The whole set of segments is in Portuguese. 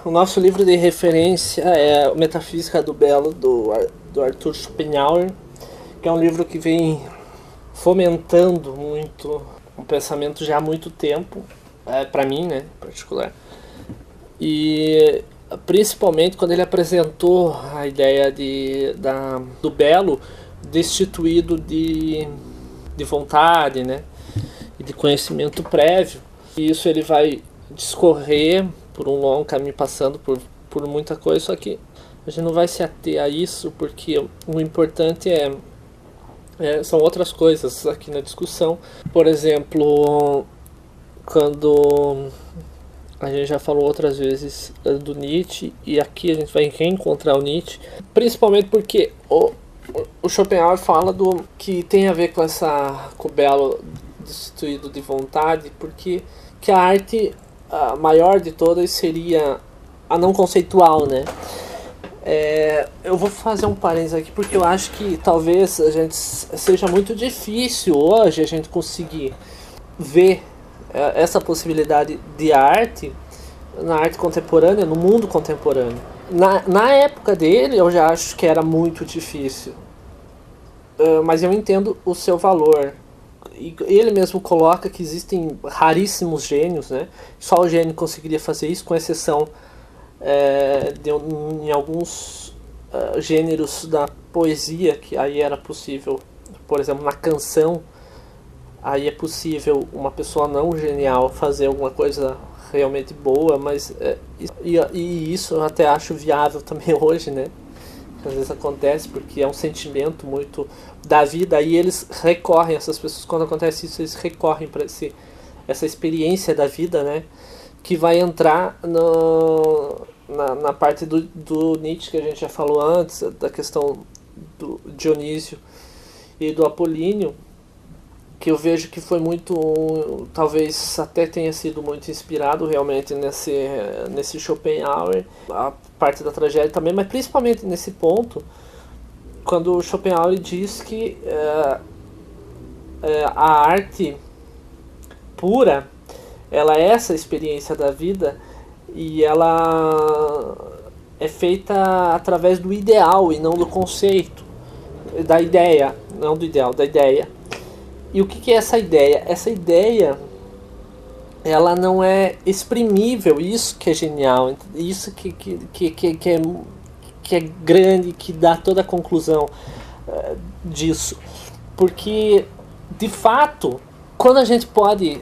O nosso livro de referência é Metafísica do Belo, do Arthur Schopenhauer, que é um livro que vem fomentando muito o pensamento já há muito tempo, para mim, né, em particular. E principalmente quando ele apresentou a ideia do belo destituído de vontade, né, e de conhecimento prévio. E isso ele vai discorrer por um longo caminho, passando por muita coisa, só que a gente não vai se ater a isso, porque o importante são outras coisas aqui na discussão. Por exemplo, quando a gente já falou outras vezes do Nietzsche, e aqui a gente vai reencontrar o Nietzsche, principalmente porque o Schopenhauer fala do que tem a ver com o belo destituído de vontade, porque que a arte a maior de todas seria a não conceitual, né? Eu vou fazer um parênteses aqui porque eu acho que talvez seja muito difícil hoje a gente conseguir ver essa possibilidade de arte na arte contemporânea, no mundo contemporâneo. Na época dele eu já acho que era muito difícil, mas eu entendo o seu valor. E ele mesmo coloca que existem raríssimos gênios, né? Só o gênio conseguiria fazer isso, com exceção em alguns gêneros da poesia, que aí era possível, por exemplo, na canção, aí é possível uma pessoa não genial fazer alguma coisa realmente boa, mas e isso eu até acho viável também hoje, né? Às vezes acontece porque é um sentimento muito da vida, e eles recorrem, essas pessoas, quando acontece isso, eles recorrem para essa experiência da vida, né, que vai entrar na parte do Nietzsche que a gente já falou antes, da questão do Dionísio e do Apolíneo, que eu vejo que foi muito, talvez até tenha sido muito inspirado realmente nesse Schopenhauer, a parte da tragédia também, mas principalmente nesse ponto, quando o Schopenhauer diz que a arte pura, ela é essa experiência da vida, e ela é feita através do ideal e não do conceito, da ideia, não do ideal, da ideia. E o que é essa ideia? Essa ideia, ela não é exprimível, isso que é genial, isso que é grande, que dá toda a conclusão disso. Porque, de fato, quando a gente pode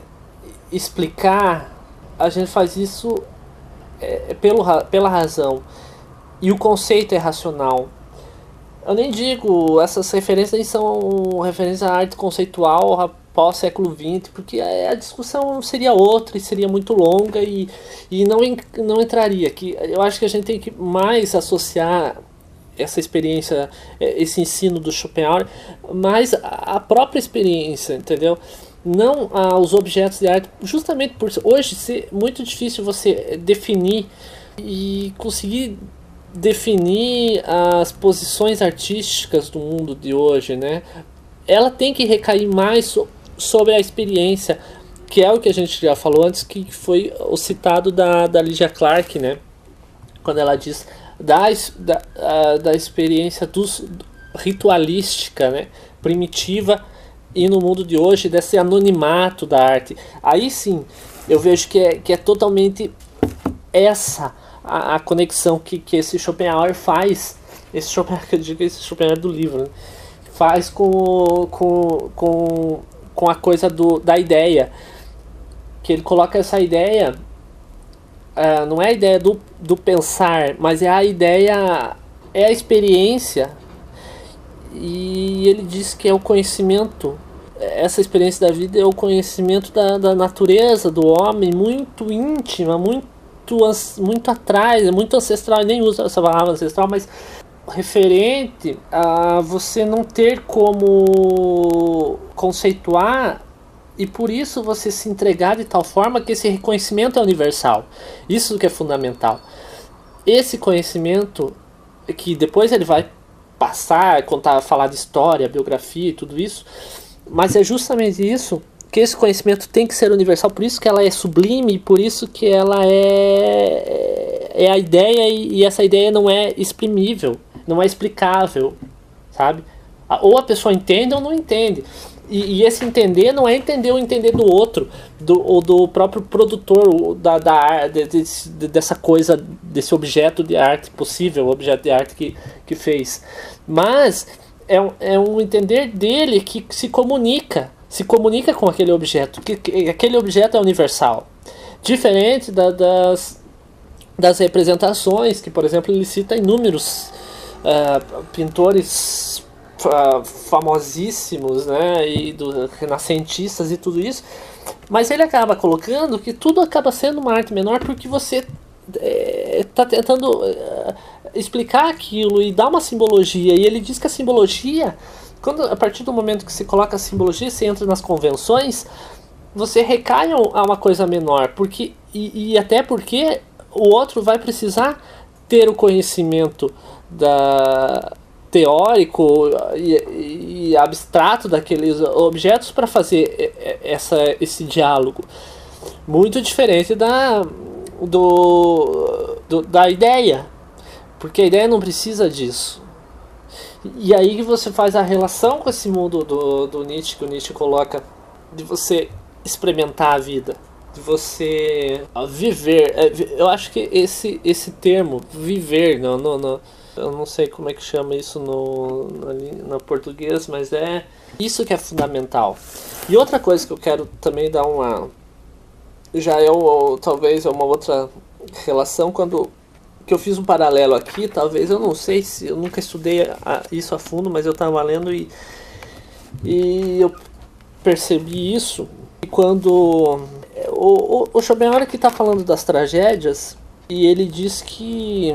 explicar, a gente faz isso pela razão. E o conceito é racional. Eu nem digo, essas referências nem são referências à arte conceitual após século XX, porque a discussão seria outra e seria muito longa e não entraria aqui. Eu acho que a gente tem que mais associar essa experiência, esse ensino do Schopenhauer, mais a própria experiência, entendeu? Não aos objetos de arte, justamente por hoje ser muito difícil você definir e conseguir definir as posições artísticas do mundo de hoje, né? Ela tem que recair mais sobre a experiência, que é o que a gente já falou antes, que foi o citado da Lydia Clark, né? Quando ela diz da experiência ritualística, né? Primitiva, e no mundo de hoje desse anonimato da arte. Aí sim, eu vejo que é totalmente essa a conexão que esse Schopenhauer faz, esse Schopenhauer do livro, né? Faz com a coisa da ideia, que ele coloca essa ideia, não é a ideia do pensar, mas é a ideia, é a experiência, e ele diz que é o conhecimento, essa experiência da vida é o conhecimento da natureza, do homem, muito íntima, muito atrás, muito ancestral. Eu nem uso essa palavra ancestral, mas referente a você não ter como conceituar, e por isso você se entregar de tal forma que esse reconhecimento é universal. Isso que é fundamental. Esse conhecimento que depois ele vai passar, falar de história, biografia e tudo isso, mas é justamente isso, que esse conhecimento tem que ser universal, por isso que ela é sublime, por isso que ela é é a ideia e essa ideia não é exprimível, não é explicável, sabe? Ou a pessoa entende ou não entende. E esse entender não é entender o entender do outro, ou do próprio produtor dessa coisa, desse objeto de arte possível, objeto de arte que fez. Mas é um entender dele que se comunica com aquele objeto, que aquele objeto é universal. Diferente das representações, que, por exemplo, ele cita inúmeros pintores famosíssimos, né, e renascentistas e tudo isso, mas ele acaba colocando que tudo acaba sendo uma arte menor porque você está tentando explicar aquilo e dar uma simbologia, e ele diz que a simbologia, a partir do momento que se coloca a simbologia, você entra nas convenções, você recai a uma coisa menor, e até porque o outro vai precisar ter o conhecimento teórico e abstrato daqueles objetos para fazer esse diálogo. Muito diferente da ideia, porque a ideia não precisa disso. E aí você faz a relação com esse mundo do Nietzsche, que o Nietzsche coloca, de você experimentar a vida, de você viver. Eu acho que esse termo, viver, eu não sei como é que chama isso no português, mas é isso que é fundamental. E outra coisa que eu quero também dar talvez uma outra relação, que eu fiz um paralelo aqui, talvez, eu não sei se eu nunca estudei isso a fundo, mas eu estava lendo e eu percebi isso. E quando o Schopenhauer que está falando das tragédias, e ele diz que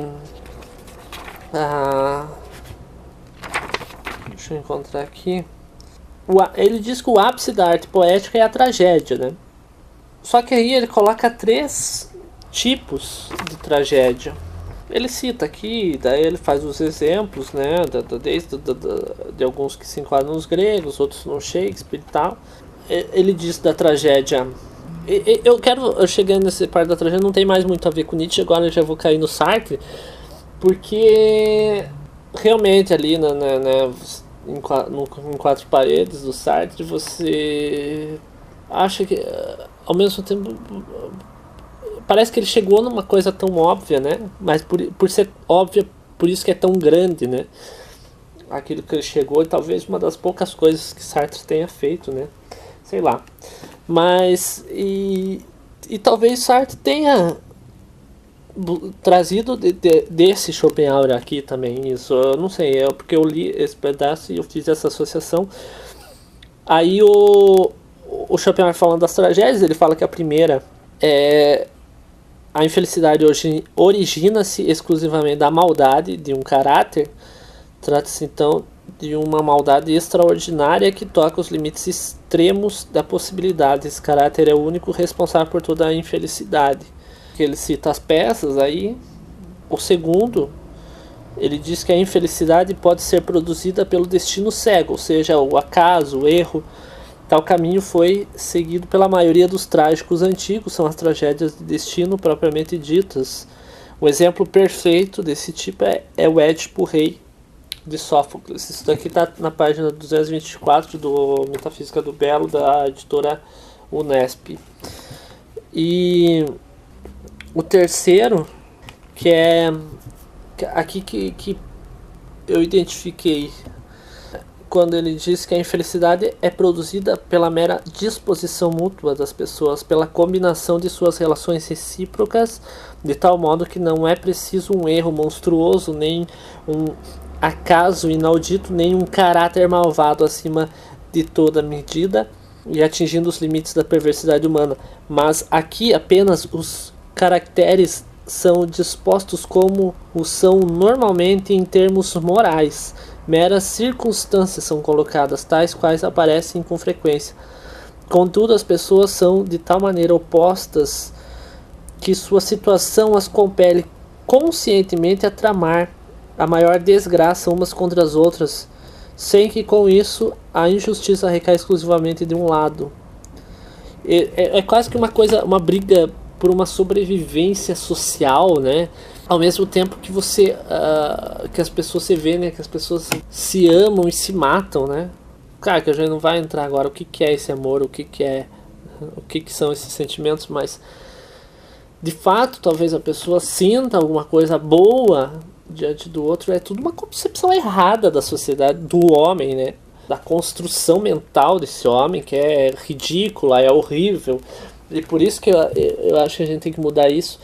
deixa eu encontrar aqui. Ele diz que o ápice da arte poética é a tragédia, né? Só que aí ele coloca 3 tipos de tragédia. Ele cita aqui, daí ele faz os exemplos, né? Desde de alguns que se enquadram nos gregos, outros no Shakespeare e tal. Ele diz da tragédia. Eu cheguei nessa parte da tragédia, não tem mais muito a ver com Nietzsche, agora eu já vou cair no Sartre. Porque realmente ali em 4 paredes do Sartre, você acha que ao mesmo tempo parece que ele chegou numa coisa tão óbvia, né? Mas por ser óbvia, por isso que é tão grande, né? Aquilo que ele chegou, e talvez uma das poucas coisas que Sartre tenha feito, né? Sei lá. Mas e talvez Sartre tenha trazido desse Schopenhauer aqui também, isso, eu não sei, porque eu li esse pedaço e eu fiz essa associação. Aí o Schopenhauer falando das tragédias, ele fala que a primeira é a infelicidade origina-se exclusivamente da maldade de um caráter. Trata-se então de uma maldade extraordinária que toca os limites extremos da possibilidade. Esse caráter é o único responsável por toda a infelicidade. Ele cita as peças aí. O segundo, ele diz que a infelicidade pode ser produzida pelo destino cego, ou seja, o acaso, o erro. Tal caminho foi seguido pela maioria dos trágicos antigos, são as tragédias de destino propriamente ditas. Um exemplo perfeito desse tipo é o Édipo Rei de Sófocles. Isso daqui está na página 224 do Metafísica do Belo, da editora Unesp. E o terceiro, que é aqui que eu identifiquei, quando ele diz que a infelicidade é produzida pela mera disposição mútua das pessoas, pela combinação de suas relações recíprocas, de tal modo que não é preciso um erro monstruoso, nem um acaso inaudito, nem um caráter malvado acima de toda medida e atingindo os limites da perversidade humana. Mas aqui apenas os caracteres são dispostos como o são normalmente em termos morais. Meras circunstâncias são colocadas, tais quais aparecem com frequência. Contudo, as pessoas são de tal maneira opostas que sua situação as compele conscientemente a tramar a maior desgraça umas contra as outras, sem que com isso a injustiça recaia exclusivamente de um lado. É quase que uma briga por uma sobrevivência social, né? ao mesmo tempo que você que as pessoas se vê, né, que as pessoas se amam e se matam, né? Claro que a gente não vai entrar agora o que é esse amor, o que são esses sentimentos, mas de fato talvez a pessoa sinta alguma coisa boa diante do outro. É tudo uma concepção errada da sociedade, do homem, né? Da construção mental desse homem, que é ridícula, é horrível. E por isso que eu acho que a gente tem que mudar isso.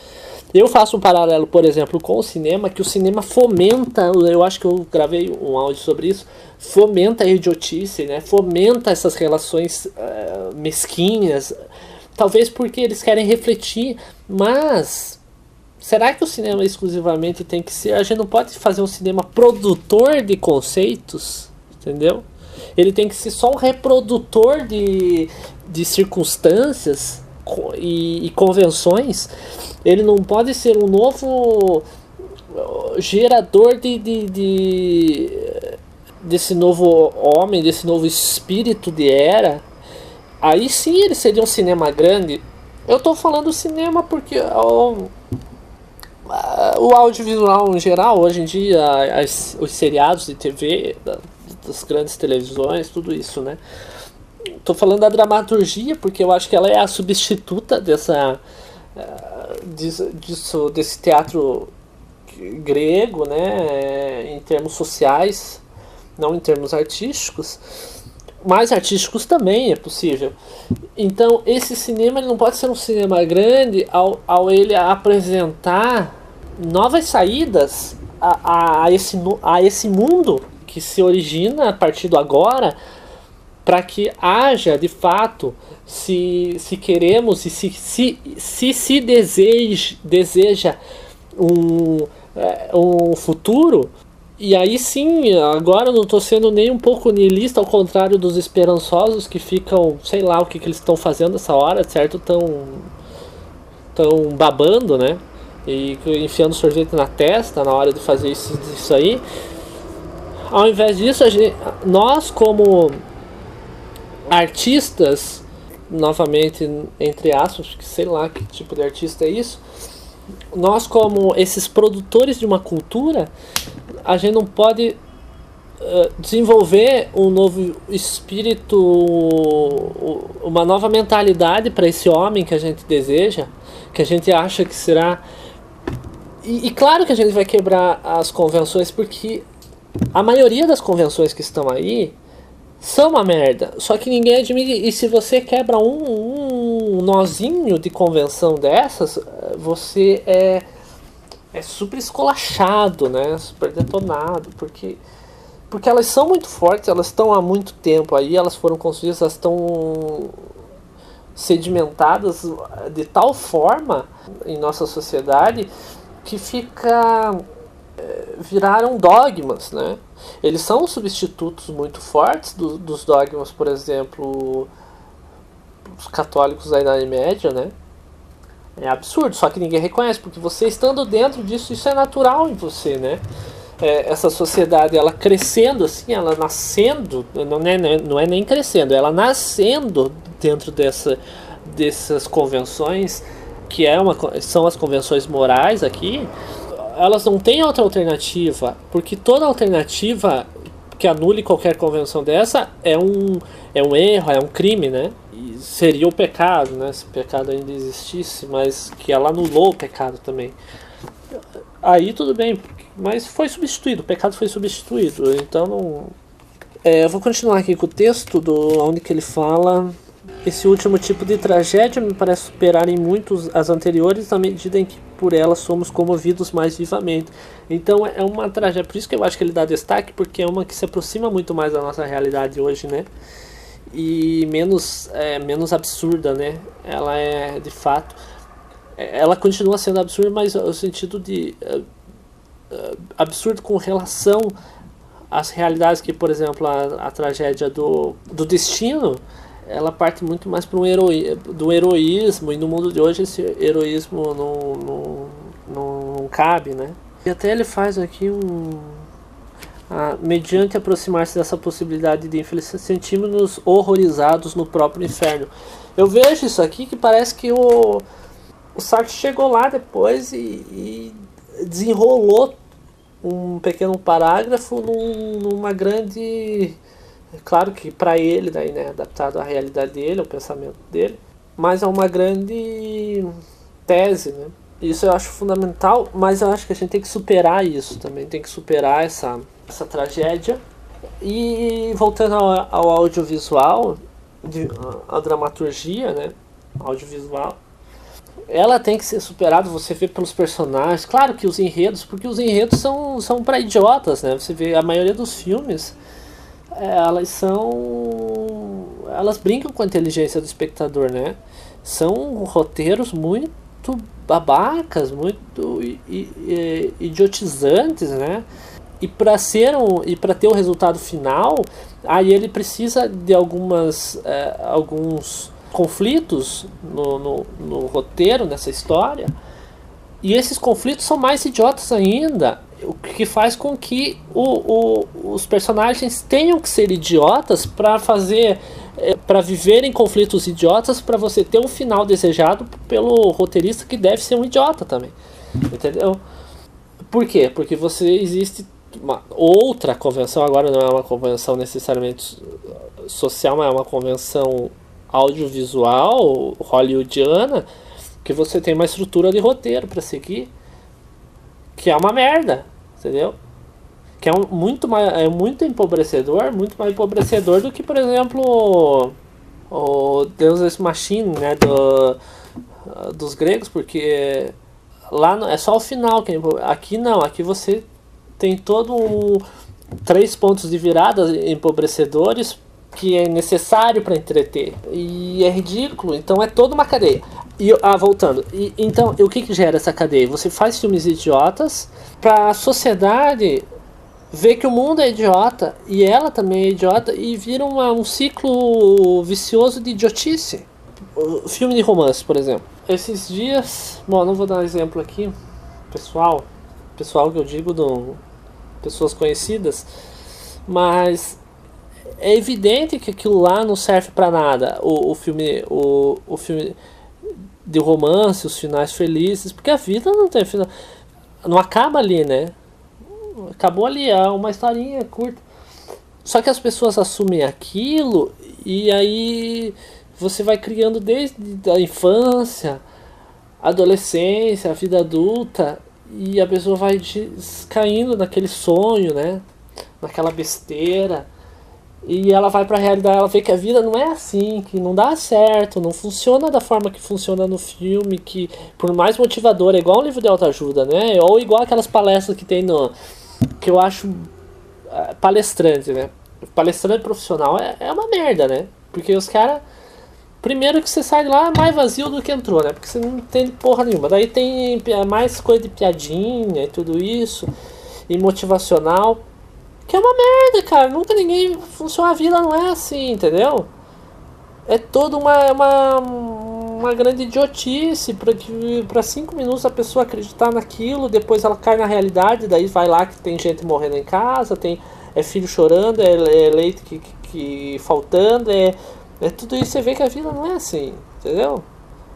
Eu faço um paralelo, por exemplo, com o cinema, que o cinema fomenta, eu acho que eu gravei um áudio sobre isso, fomenta a idiotice, né? Fomenta essas relações mesquinhas, talvez porque eles querem refletir, mas será que o cinema exclusivamente tem que ser? A gente não pode fazer um cinema produtor de conceitos, entendeu? Ele tem que ser só um reprodutor de circunstâncias e convenções. Ele não pode ser um novo gerador desse novo homem, desse novo espírito de era. Aí sim ele seria um cinema grande. Eu tô falando cinema porque o audiovisual em geral, hoje em dia, os seriados de TV, das grandes televisões, tudo isso, né? Tô falando da dramaturgia porque eu acho que ela é a substituta desse teatro grego, né? Em termos sociais, não em termos artísticos. Mais artísticos também é possível. Então esse cinema ele não pode ser um cinema grande ao ele apresentar novas saídas a esse mundo que se origina a partir do agora, para que haja de fato, se queremos e se deseja um futuro. E aí sim, agora eu não estou sendo nem um pouco niilista, ao contrário dos esperançosos que ficam, sei lá o que eles estão fazendo nessa hora, certo? Estão babando, né? E enfiando sorvete na testa na hora de fazer isso aí. Ao invés disso, nós como artistas, novamente entre aspas, porque sei lá que tipo de artista é isso, nós como esses produtores de uma cultura, a gente não pode desenvolver um novo espírito, uma nova mentalidade para esse homem que a gente deseja, que a gente acha que será. E claro que a gente vai quebrar as convenções, porque a maioria das convenções que estão aí são uma merda, só que ninguém admite. E se você quebra um nozinho de convenção dessas, você é super esculachado, né? Super detonado, porque elas são muito fortes, elas estão há muito tempo aí, elas foram construídas, elas estão sedimentadas de tal forma em nossa sociedade que viraram dogmas, né? Eles são substitutos muito fortes dos dogmas, por exemplo, os católicos da Idade Média, né? É absurdo, só que ninguém reconhece, porque você estando dentro disso, isso é natural em você, né? Essa sociedade, ela crescendo assim, ela nascendo, não é nem crescendo, ela nascendo dentro dessas convenções, que são as convenções morais aqui. Elas não têm outra alternativa, porque toda alternativa que anule qualquer convenção dessa é um erro, é um crime, né? E seria o pecado, né? Se o pecado ainda existisse, mas que ela anulou o pecado também. Aí tudo bem, mas foi substituído, o pecado foi substituído, então não. Eu vou continuar aqui com o texto onde que ele fala. Esse último tipo de tragédia me parece superar em muitos as anteriores, na medida em que por ela somos comovidos mais vivamente. Então é uma tragédia, por isso que eu acho que ele dá destaque, porque é uma que se aproxima muito mais da nossa realidade hoje, né? E menos absurda, né? Ela é, de fato, ela continua sendo absurda, mas no sentido de absurdo com relação às realidades que, por exemplo, a tragédia do destino, ela parte muito mais para do heroísmo, e no mundo de hoje esse heroísmo não cabe, né? E até ele faz aqui mediante aproximar-se dessa possibilidade de infelicidade, sentimos-nos horrorizados no próprio inferno. Eu vejo isso aqui que parece que o Sartre chegou lá depois e desenrolou um pequeno parágrafo numa grande... Claro que para ele, daí, né, adaptado à realidade dele, ao pensamento dele, mas é uma grande tese, né? Isso eu acho fundamental, mas eu acho que a gente tem que superar isso também, tem que superar essa tragédia. E voltando ao audiovisual, a dramaturgia, né, audiovisual, ela tem que ser superada, você vê pelos personagens, claro que os enredos, porque os enredos são para idiotas, né? Você vê a maioria dos filmes, elas brincam com a inteligência do espectador, né? São roteiros muito babacas, muito idiotizantes, né? E para ter o resultado final, aí ele precisa de alguns conflitos no roteiro, nessa história, e esses conflitos são mais idiotas ainda, o que faz com que os personagens tenham que ser idiotas para viverem conflitos idiotas, para você ter um final desejado pelo roteirista, que deve ser um idiota também, entendeu? Por quê? Porque existe uma outra convenção, agora não é uma convenção necessariamente social, mas é uma convenção audiovisual hollywoodiana, que você tem uma estrutura de roteiro para seguir, que é uma merda, entendeu? Que é muito empobrecedor, muito mais empobrecedor do que, por exemplo, o Deus Ex Machina, né, dos gregos, porque lá é só o final que aqui não, aqui você tem todo 3 pontos de virada empobrecedores que é necessário para entreter. E é ridículo, então é toda uma cadeia. Voltando. Então, o que gera essa cadeia? Você faz filmes idiotas para a sociedade ver que o mundo é idiota e ela também é idiota, e vira um ciclo vicioso de idiotice. O filme de romance, por exemplo. Esses dias... Bom, não vou dar um exemplo aqui. Pessoal que eu digo, pessoas conhecidas, mas é evidente que aquilo lá não serve para nada, o filme de romance, os finais felizes, porque a vida não tem final, não acaba ali, né? Acabou ali, é uma historinha curta. Só que as pessoas assumem aquilo, e aí você vai criando desde a infância, adolescência, a vida adulta, e a pessoa vai caindo naquele sonho, né? Naquela besteira. E ela vai pra realidade, ela vê que a vida não é assim, que não dá certo, não funciona da forma que funciona no filme, que por mais motivador, é igual um livro de autoajuda, né? Ou igual aquelas palestras que tem que eu acho palestrante, né? Palestrante profissional é uma merda, né? Porque os caras... Primeiro que você sai de lá mais vazio do que entrou, né? Porque você não entende porra nenhuma. Daí tem mais coisa de piadinha e tudo isso. E motivacional. Que é uma merda, cara. Nunca ninguém... Funciona, a vida não é assim, entendeu? É toda uma grande idiotice pra 5 minutos a pessoa acreditar naquilo. Depois ela cai na realidade. Daí vai lá que tem gente morrendo em casa. É filho chorando. É leite que faltando. Tudo isso, você vê que a vida não é assim, entendeu?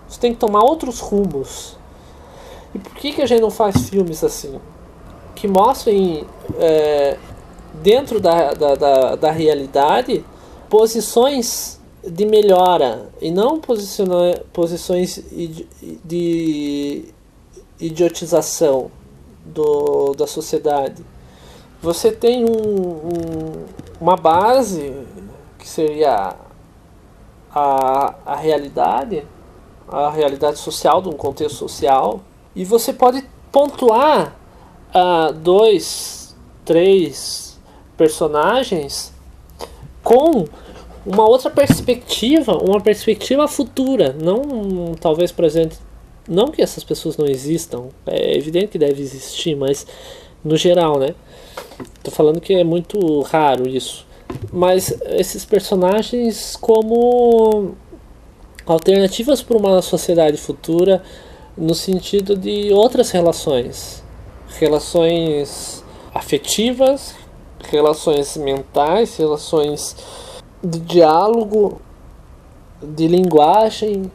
Você tem que tomar outros rumos. E por que a gente não faz filmes assim? Que mostrem dentro da realidade posições de melhora e não posições de idiotização da sociedade. Você tem uma base que seria a realidade social, de um contexto social, e você pode pontuar 2, 3 personagens com uma outra perspectiva, uma perspectiva futura, não talvez presente. Não que essas pessoas não existam, é evidente que deve existir, mas no geral, né? Tô falando que é muito raro isso. Mas esses personagens como alternativas para uma sociedade futura, no sentido de outras relações afetivas, relações mentais, relações de diálogo, de linguagem.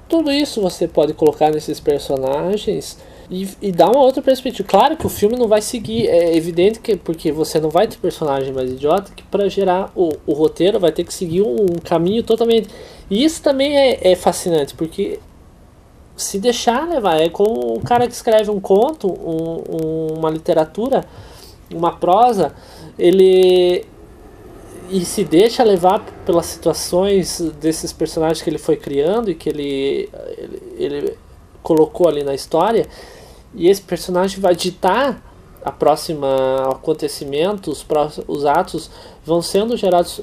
Tudo isso você pode colocar nesses personagens E dá uma outra perspectiva. Claro que o filme não vai seguir, é evidente que porque você não vai ter personagem mais idiota, que para gerar o roteiro vai ter que seguir um caminho totalmente. E isso também é fascinante, porque se deixar levar, é como o cara que escreve um conto, uma literatura, uma prosa, ele e se deixa levar pelas situações desses personagens que ele foi criando e que ele colocou ali na história, e esse personagem vai ditar a próxima acontecimento, os atos vão sendo gerados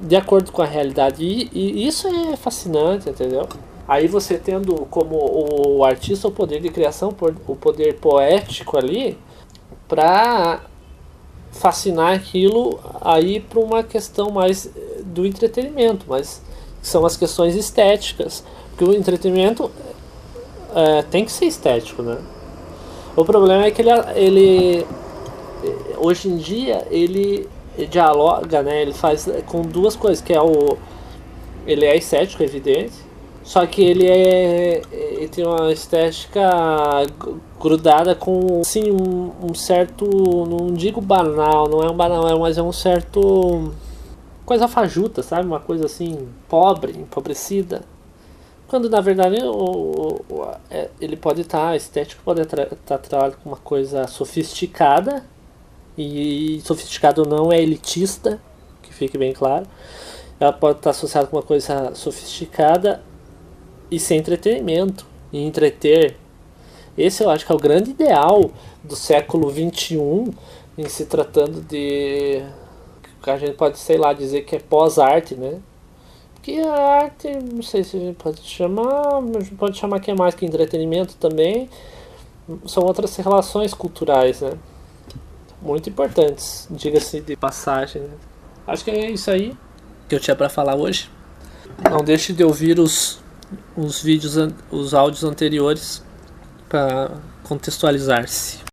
de acordo com a realidade, e isso é fascinante, entendeu? Aí você tendo como o artista o poder de criação, o poder poético ali, para fascinar aquilo aí para uma questão mais do entretenimento, mas são as questões estéticas, porque o entretenimento tem que ser estético, né? O problema é que ele hoje em dia ele dialoga, né? Ele faz com duas coisas, que é ele é estético, é evidente, só que ele tem uma estética grudada com, sim, um certo, não digo banal, não é um banal, mas é um certo coisa fajuta, sabe? Uma coisa assim, pobre, empobrecida. Quando na verdade ele pode estar, estético pode estar atrelado com uma coisa sofisticada, e sofisticado não é elitista, que fique bem claro. Ela pode estar associada com uma coisa sofisticada e ser entretenimento, e entreter. Esse eu acho que é o grande ideal do século XXI, em se tratando de que a gente pode, sei lá, dizer que é pós-arte, né? Porque a arte, não sei se a gente pode chamar que é mais que entretenimento também, são outras relações culturais, né? Muito importantes, diga-se de passagem, né? Acho que é isso aí que eu tinha para falar hoje. Não deixe de ouvir os vídeos, os áudios anteriores para contextualizar-se.